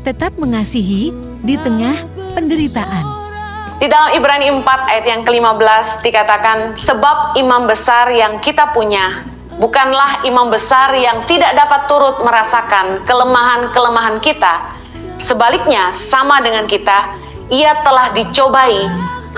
tetap mengasihi di tengah penderitaan. Di dalam Ibrani 4 ayat yang ke-15 dikatakan, sebab imam besar yang kita punya bukanlah imam besar yang tidak dapat turut merasakan kelemahan-kelemahan kita. Sebaliknya, sama dengan kita, ia telah dicobai,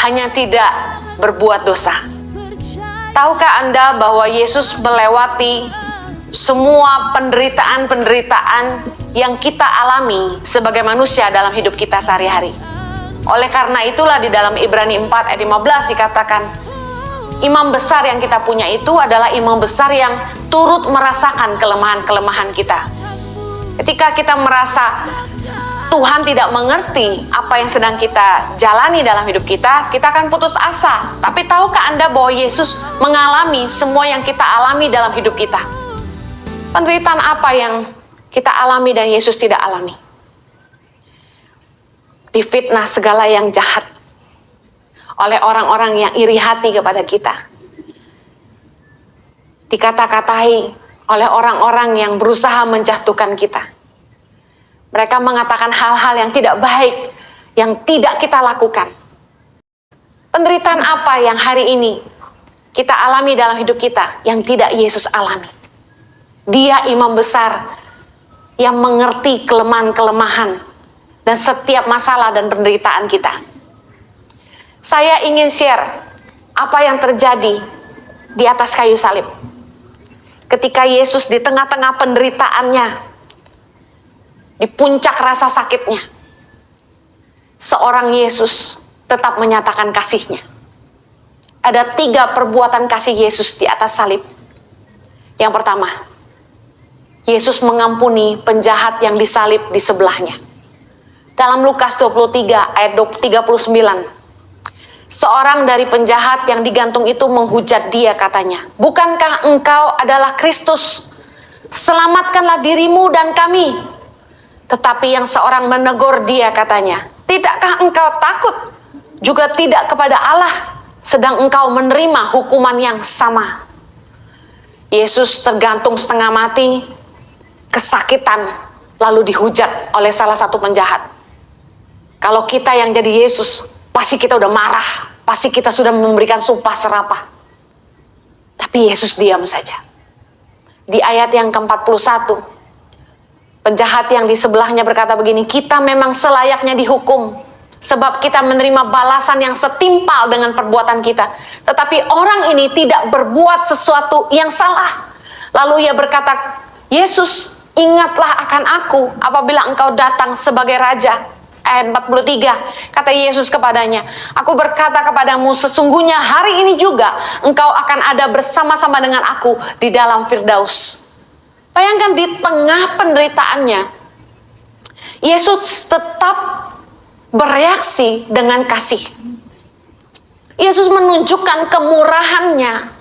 hanya tidak berbuat dosa. Tahukah Anda bahwa Yesus melewati semua penderitaan-penderitaan yang kita alami sebagai manusia dalam hidup kita sehari-hari? Oleh karena itulah di dalam Ibrani 4 ayat 15 dikatakan, imam besar yang kita punya itu adalah imam besar yang turut merasakan kelemahan-kelemahan kita. Ketika kita merasa Tuhan tidak mengerti apa yang sedang kita jalani dalam hidup kita, kita akan putus asa. Tapi tahukah Anda bahwa Yesus mengalami semua yang kita alami dalam hidup kita? Penderitaan apa yang kita alami dan Yesus tidak alami? Difitnah segala yang jahat oleh orang-orang yang iri hati kepada kita. Dikata-katai oleh orang-orang yang berusaha menjatuhkan kita. Mereka mengatakan hal-hal yang tidak baik, yang tidak kita lakukan. Penderitaan apa yang hari ini kita alami dalam hidup kita yang tidak Yesus alami? Dia imam besar yang mengerti kelemahan-kelemahan dan setiap masalah dan penderitaan kita. Saya ingin share apa yang terjadi di atas kayu salib. Ketika Yesus di tengah-tengah penderitaannya, di puncak rasa sakitnya, seorang Yesus tetap menyatakan kasihnya. Ada 3 perbuatan kasih Yesus di atas salib. Yang pertama, Yesus mengampuni penjahat yang disalib di sebelahnya. Dalam Lukas 23 ayat 39, seorang dari penjahat yang digantung itu menghujat dia, katanya, bukankah engkau adalah Kristus? Selamatkanlah dirimu dan kami. Tetapi yang seorang menegur dia, katanya, tidakkah engkau takut juga tidak kepada Allah, sedang engkau menerima hukuman yang sama? Yesus tergantung setengah mati, kesakitan, lalu dihujat oleh salah satu penjahat. Kalau kita yang jadi Yesus, pasti kita udah marah, pasti kita sudah memberikan sumpah serapah. Tapi Yesus diam saja. Di ayat yang ke-41, penjahat yang di sebelahnya berkata begini, kita memang selayaknya dihukum, sebab kita menerima balasan yang setimpal dengan perbuatan kita. Tetapi orang ini tidak berbuat sesuatu yang salah. Lalu ia berkata, Yesus, ingatlah akan aku apabila engkau datang sebagai Raja. Ayat 43, kata Yesus kepadanya, aku berkata kepadamu, sesungguhnya hari ini juga engkau akan ada bersama-sama dengan aku di dalam Firdaus. Bayangkan di tengah penderitaannya, Yesus tetap bereaksi dengan kasih. Yesus menunjukkan kemurahannya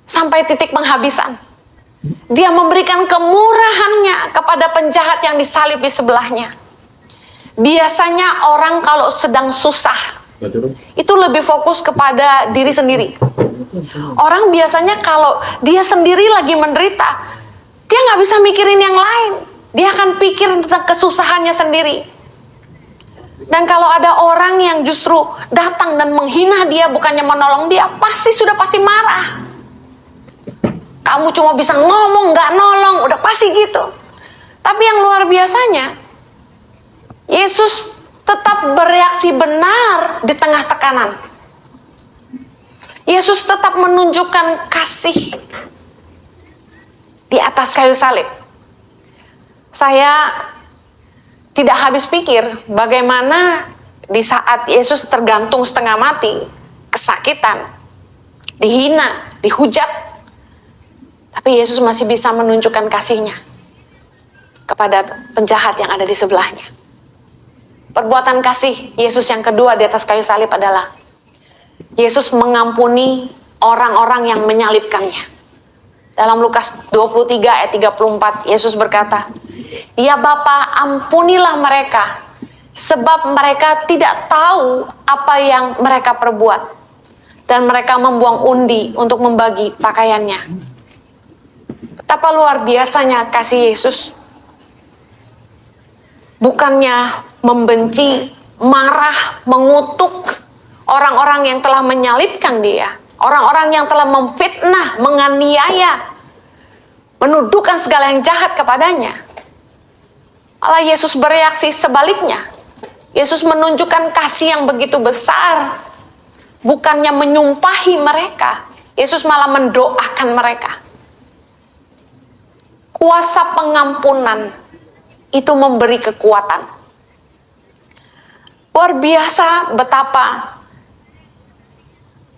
sampai titik penghabisan. Dia memberikan kemurahannya kepada penjahat yang disalib di sebelahnya. Biasanya orang kalau sedang susah, itu lebih fokus kepada diri sendiri. Orang biasanya kalau dia sendiri lagi menderita, dia nggak bisa mikirin yang lain. Dia akan pikir tentang kesusahannya sendiri. Dan kalau ada orang yang justru datang dan menghina dia, bukannya menolong dia, pasti marah. Kamu cuma bisa ngomong, nggak nolong, udah pasti gitu. Tapi yang luar biasanya, Yesus tetap bereaksi benar di tengah tekanan. Yesus tetap menunjukkan kasih di atas kayu salib. Saya tidak habis pikir bagaimana di saat Yesus tergantung setengah mati, kesakitan, dihina, dihujat, tapi Yesus masih bisa menunjukkan kasihnya kepada penjahat yang ada di sebelahnya. Perbuatan kasih Yesus yang kedua di atas kayu salib adalah Yesus mengampuni orang-orang yang menyalibkannya. Dalam Lukas 23 ayat 34, Yesus berkata, ya Bapa, ampunilah mereka, sebab mereka tidak tahu apa yang mereka perbuat. Dan mereka membuang undi untuk membagi pakaiannya. Betapa luar biasanya kasih Yesus. bukannya membenci, marah, mengutuk orang-orang yang telah menyalibkan dia, orang-orang yang telah memfitnah, menganiaya, menuduhkan segala yang jahat kepadanya. Allah Yesus bereaksi sebaliknya. Yesus menunjukkan kasih yang begitu besar, bukannya menyumpahi mereka. Yesus malah mendoakan mereka. Kuasa pengampunan itu memberi kekuatan. Luar biasa betapa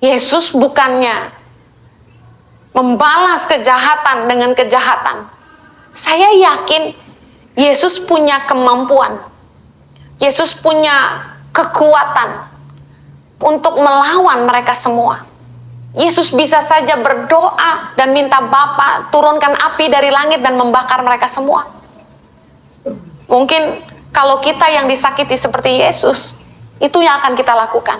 Yesus bukannya membalas kejahatan dengan kejahatan. Saya yakin Yesus punya kemampuan. Yesus punya kekuatan untuk melawan mereka semua. Yesus bisa saja berdoa dan minta Bapa turunkan api dari langit dan membakar mereka semua. Mungkin kalau kita yang disakiti seperti Yesus, itu yang akan kita lakukan.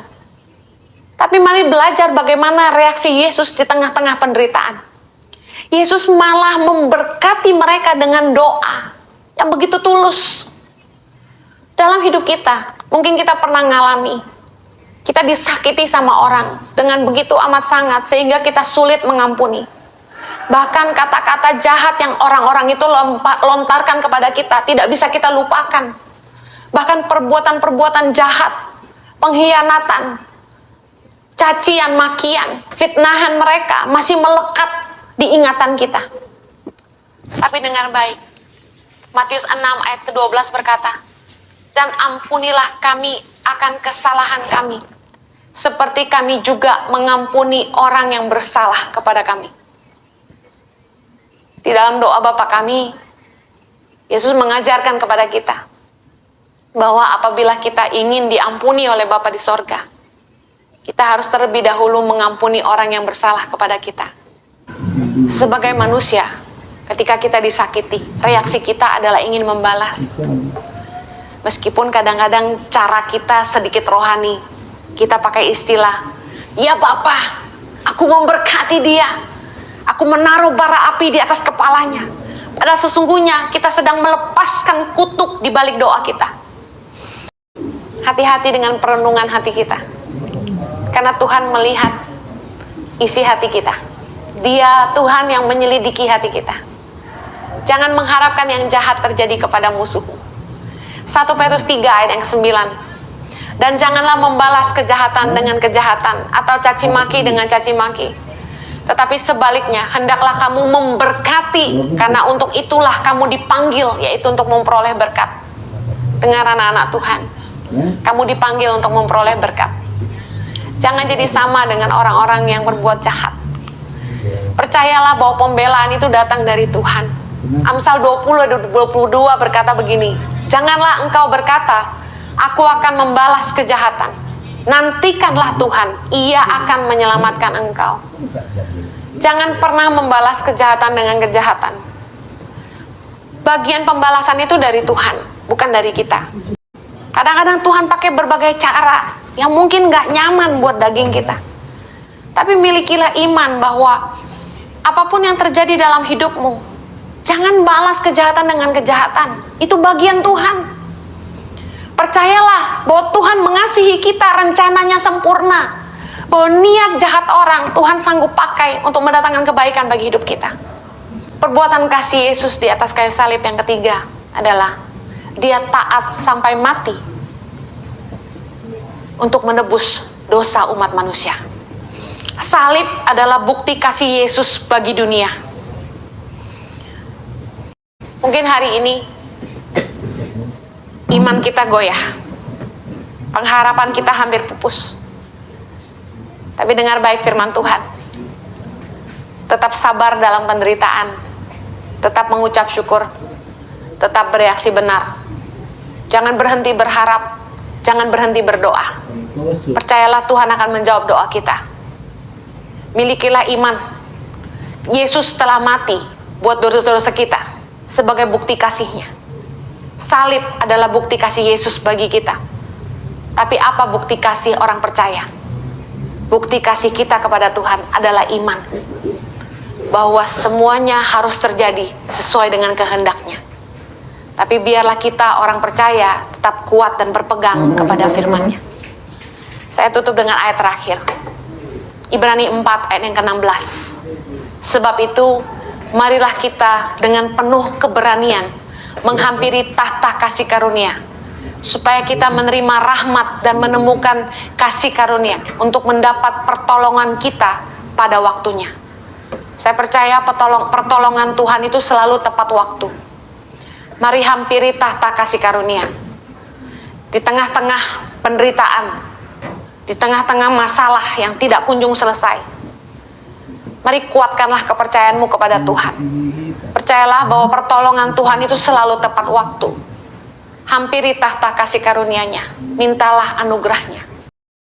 Tapi mari belajar bagaimana reaksi Yesus di tengah-tengah penderitaan. Yesus malah memberkati mereka dengan doa yang begitu tulus. Dalam hidup kita, mungkin kita pernah ngalami kita disakiti sama orang dengan begitu amat sangat sehingga kita sulit mengampuni. Bahkan kata-kata jahat yang orang-orang itu lontarkan kepada kita tidak bisa kita lupakan. Bahkan perbuatan-perbuatan jahat, pengkhianatan, cacian, makian, fitnahan mereka masih melekat di ingatan kita. Tapi dengar baik, Matius 6 ayat ke-12 berkata, "Dan ampunilah kami akan kesalahan kami, seperti kami juga mengampuni orang yang bersalah kepada kami." Di dalam doa Bapa kami, Yesus mengajarkan kepada kita bahwa apabila kita ingin diampuni oleh Bapa di sorga, kita harus terlebih dahulu mengampuni orang yang bersalah kepada kita. Sebagai manusia, ketika kita disakiti, reaksi kita adalah ingin membalas. Meskipun kadang-kadang cara kita sedikit rohani, kita pakai istilah, "Ya Bapa, aku memberkati dia, aku menaruh bara api di atas kepalanya." Padahal sesungguhnya kita sedang melepaskan kutuk di balik doa kita. Hati-hati dengan perenungan hati kita, karena Tuhan melihat isi hati kita. Dia Tuhan yang menyelidiki hati kita. Jangan mengharapkan yang jahat terjadi kepada musuhmu. 1 Petrus 3 ayat yang ke-9. "Dan janganlah membalas kejahatan dengan kejahatan atau caci maki dengan caci maki. Tetapi sebaliknya, hendaklah kamu memberkati, karena untuk itulah kamu dipanggil, yaitu untuk memperoleh berkat." Dengar anak-anak Tuhan, kamu dipanggil untuk memperoleh berkat. Jangan jadi sama dengan orang-orang yang berbuat jahat. Percayalah bahwa pembelaan itu datang dari Tuhan. Amsal 20:22 berkata begini, "Janganlah engkau berkata, aku akan membalas kejahatan. Nantikanlah Tuhan, Ia akan menyelamatkan engkau." Jangan pernah membalas kejahatan dengan kejahatan. Bagian pembalasan itu dari Tuhan, bukan dari kita. Kadang-kadang Tuhan pakai berbagai cara yang mungkin gak nyaman buat daging kita. Tapi milikilah iman bahwa apapun yang terjadi dalam hidupmu, jangan balas kejahatan dengan kejahatan. Itu bagian Tuhan. Percayalah bahwa Tuhan mengasihi kita, rencananya sempurna. Bahwa niat jahat orang Tuhan sanggup pakai untuk mendatangkan kebaikan bagi hidup kita. Perbuatan kasih Yesus di atas kayu salib yang ketiga adalah Dia taat sampai mati untuk menebus dosa umat manusia. Salib adalah bukti kasih Yesus bagi dunia. Mungkin hari ini iman kita goyah, pengharapan kita hampir pupus. Tapi dengar baik firman Tuhan. Tetap sabar dalam penderitaan, tetap mengucap syukur, tetap bereaksi benar. Jangan berhenti berharap, jangan berhenti berdoa. Percayalah Tuhan akan menjawab doa kita. Milikilah iman. Yesus telah mati buat dosa-dosa kita sebagai bukti kasihnya. Salib adalah bukti kasih Yesus bagi kita. Tapi apa bukti kasih orang percaya? Bukti kasih kita kepada Tuhan adalah iman. Bahwa semuanya harus terjadi sesuai dengan kehendaknya. Tapi biarlah kita orang percaya tetap kuat dan berpegang kepada firman-Nya. Saya tutup dengan ayat terakhir. Ibrani 4 ayat yang ke-16. Sebab itu, marilah kita dengan penuh keberanian menghampiri tahta kasih karunia, supaya kita menerima rahmat dan menemukan kasih karunia untuk mendapat pertolongan kita pada waktunya. Saya percaya pertolongan Tuhan itu selalu tepat waktu. Mari hampiri tahta kasih karunia. Di tengah-tengah penderitaan, di tengah-tengah masalah yang tidak kunjung selesai, mari kuatkanlah kepercayaanmu kepada Tuhan. Percayalah bahwa pertolongan Tuhan itu selalu tepat waktu. Hampiri tahta kasih karunia-Nya, mintalah anugerah-Nya.